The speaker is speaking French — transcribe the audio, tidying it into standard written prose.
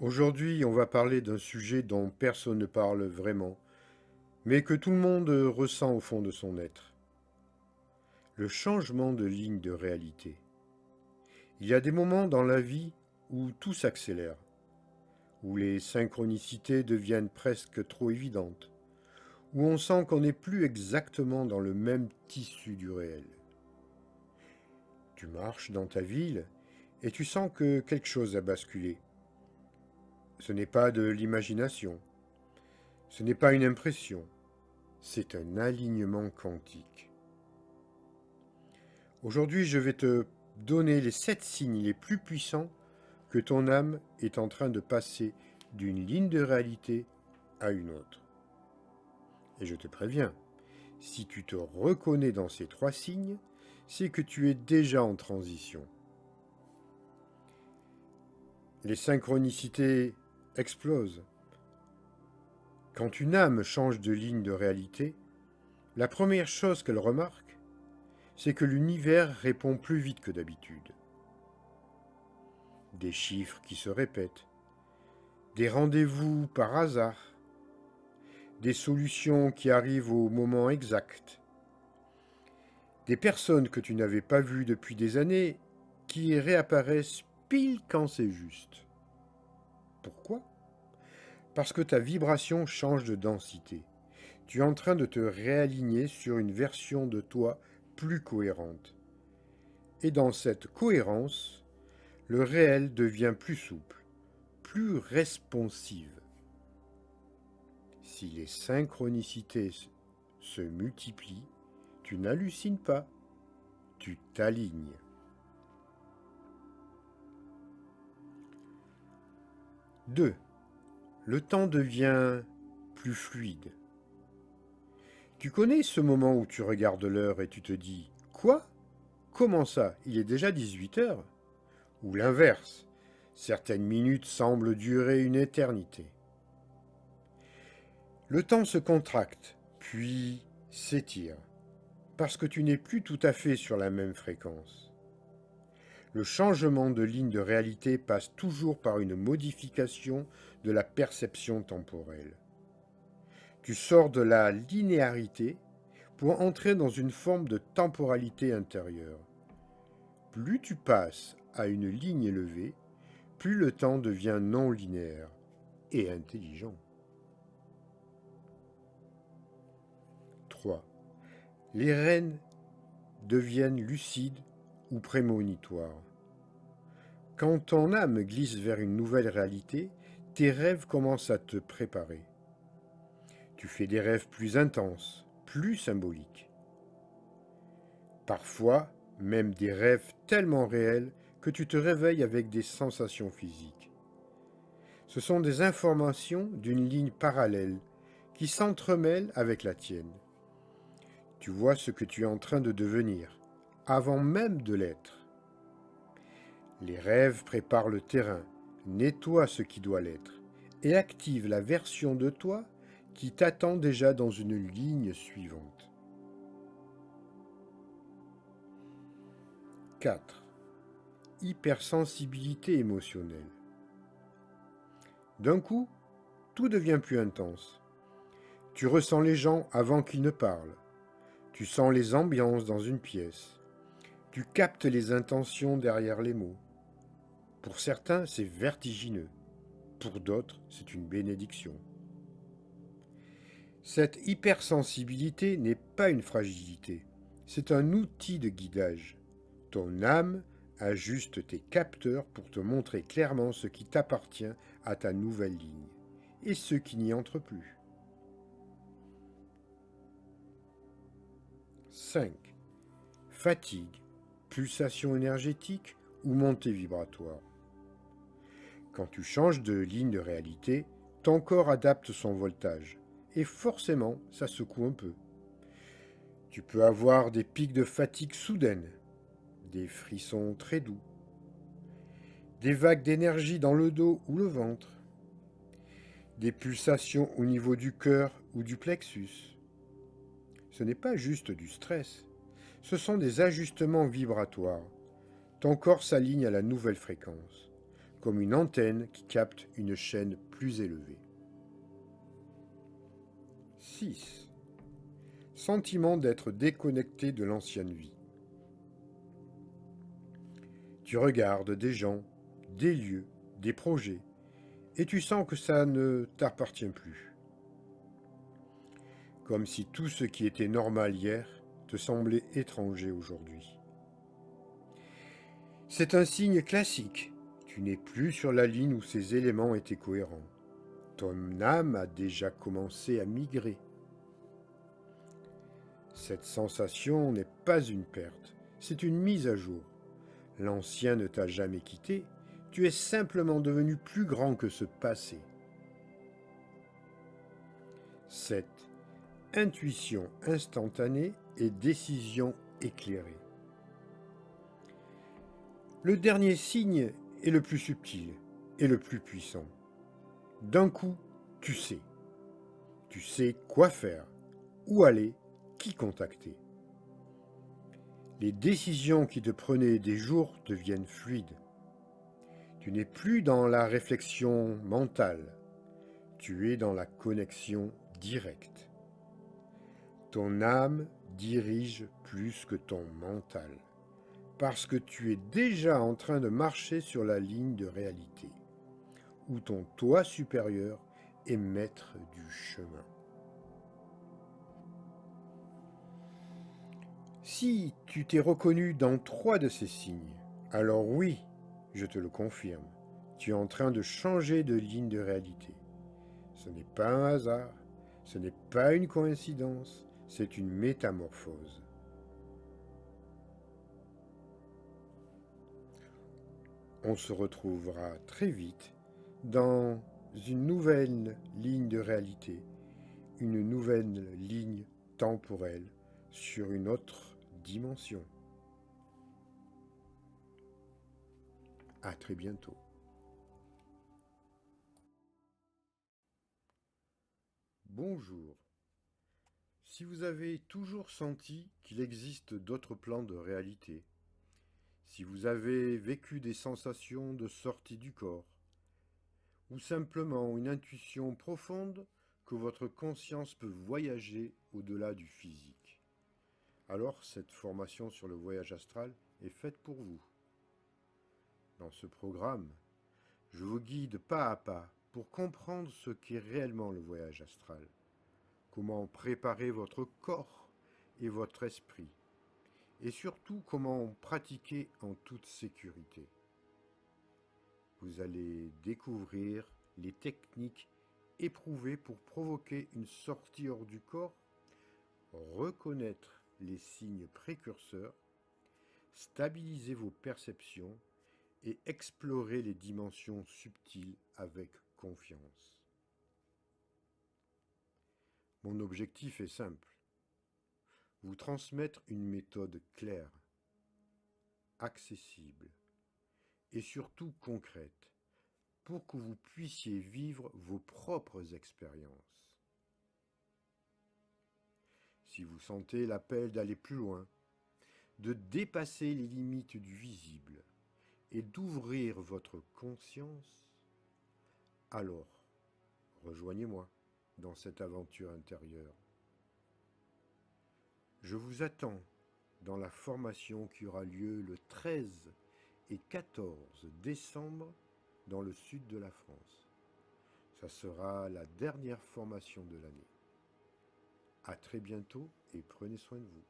Aujourd'hui, on va parler d'un sujet dont personne ne parle vraiment, mais que tout le monde ressent au fond de son être. Le changement de ligne de réalité. Il y a des moments dans la vie où tout s'accélère, où les synchronicités deviennent presque trop évidentes, où on sent qu'on n'est plus exactement dans le même tissu du réel. Tu marches dans ta ville et tu sens que quelque chose a basculé. Ce n'est pas de l'imagination, ce n'est pas une impression, c'est un alignement quantique. Aujourd'hui, je vais te donner les 7 signes les plus puissants que ton âme est en train de passer d'une ligne de réalité à une autre. Et je te préviens, si tu te reconnais dans ces 3 signes, c'est que tu es déjà en transition. Les synchronicités explosent. Quand une âme change de ligne de réalité, la première chose qu'elle remarque, c'est que l'univers répond plus vite que d'habitude. Des chiffres qui se répètent, des rendez-vous par hasard, des solutions qui arrivent au moment exact, des personnes que tu n'avais pas vues depuis des années qui réapparaissent pile quand c'est juste. Pourquoi? Parce que ta vibration change de densité. Tu es en train de te réaligner sur une version de toi plus cohérente. Et dans cette cohérence, le réel devient plus souple, plus responsive. Si les synchronicités se multiplient, tu n'hallucines pas, tu t'alignes. 2. Le temps devient plus fluide. Tu connais ce moment où tu regardes l'heure et tu te dis « Quoi? Comment ça? Il est déjà 18 heures ?» Ou l'inverse, certaines minutes semblent durer une éternité. Le temps se contracte, puis s'étire, parce que tu n'es plus tout à fait sur la même fréquence. Le changement de ligne de réalité passe toujours par une modification de la perception temporelle. Tu sors de la linéarité pour entrer dans une forme de temporalité intérieure. Plus tu passes à une ligne élevée, plus le temps devient non linéaire et intelligent. 3. Les rênes deviennent lucides ou prémonitoires. Quand ton âme glisse vers une nouvelle réalité, tes rêves commencent à te préparer. Tu fais des rêves plus intenses, plus symboliques. Parfois, même des rêves tellement réels que tu te réveilles avec des sensations physiques. Ce sont des informations d'une ligne parallèle qui s'entremêlent avec la tienne. Tu vois ce que tu es en train de devenir, avant même de l'être. Les rêves préparent le terrain, nettoient ce qui doit l'être, et activent la version de toi qui t'attend déjà dans une ligne suivante. 4. Hypersensibilité émotionnelle. D'un coup, tout devient plus intense. Tu ressens les gens avant qu'ils ne parlent. Tu sens les ambiances dans une pièce. Tu captes les intentions derrière les mots. Pour certains, c'est vertigineux. Pour d'autres, c'est une bénédiction. Cette hypersensibilité n'est pas une fragilité. C'est un outil de guidage. Ton âme ajuste tes capteurs pour te montrer clairement ce qui t'appartient à ta nouvelle ligne et ce qui n'y entre plus. 5. Fatigue, pulsation énergétique ou montée vibratoire. Quand tu changes de ligne de réalité, ton corps adapte son voltage et forcément ça secoue un peu. Tu peux avoir des pics de fatigue soudaines, des frissons très doux, des vagues d'énergie dans le dos ou le ventre, des pulsations au niveau du cœur ou du plexus. Ce n'est pas juste du stress, ce sont des ajustements vibratoires. Ton corps s'aligne à la nouvelle fréquence. comme une antenne qui capte une chaîne plus élevée. 6. Sentiment d'être déconnecté de l'ancienne vie. Tu regardes des gens, des lieux, des projets, et tu sens que ça ne t'appartient plus. Comme si tout ce qui était normal hier te semblait étranger aujourd'hui. C'est un signe classique. Tu n'es plus sur la ligne où ces éléments étaient cohérents. Ton âme a déjà commencé à migrer. Cette sensation n'est pas une perte, c'est une mise à jour. L'ancien ne t'a jamais quitté, tu es simplement devenu plus grand que ce passé. 7. Intuition instantanée et décision éclairée. Le dernier signe est le plus subtil et le plus puissant. D'un coup, tu sais. Tu sais quoi faire, où aller, qui contacter. Les décisions qui te prenaient des jours deviennent fluides. Tu n'es plus dans la réflexion mentale, tu es dans la connexion directe. Ton âme dirige plus que ton mental, parce que tu es déjà en train de marcher sur la ligne de réalité, où ton toi supérieur est maître du chemin. Si tu t'es reconnu dans 3 de ces signes, alors oui, je te le confirme, tu es en train de changer de ligne de réalité. Ce n'est pas un hasard, ce n'est pas une coïncidence, c'est une métamorphose. On se retrouvera très vite dans une nouvelle ligne de réalité, une nouvelle ligne temporelle sur une autre dimension. À très bientôt. Bonjour. Si vous avez toujours senti qu'il existe d'autres plans de réalité, si vous avez vécu des sensations de sortie du corps, ou simplement une intuition profonde que votre conscience peut voyager au-delà du physique, alors cette formation sur le voyage astral est faite pour vous. Dans ce programme, je vous guide pas à pas pour comprendre ce qu'est réellement le voyage astral, comment préparer votre corps et votre esprit, et surtout comment pratiquer en toute sécurité. Vous allez découvrir les techniques éprouvées pour provoquer une sortie hors du corps, reconnaître les signes précurseurs, stabiliser vos perceptions et explorer les dimensions subtiles avec confiance. Mon objectif est simple, vous transmettre une méthode claire, accessible et surtout concrète pour que vous puissiez vivre vos propres expériences. Si vous sentez l'appel d'aller plus loin, de dépasser les limites du visible et d'ouvrir votre conscience, alors rejoignez-moi dans cette aventure intérieure. Je vous attends dans la formation qui aura lieu le 13 et 14 décembre dans le sud de la France. Ça sera la dernière formation de l'année. À très bientôt et prenez soin de vous.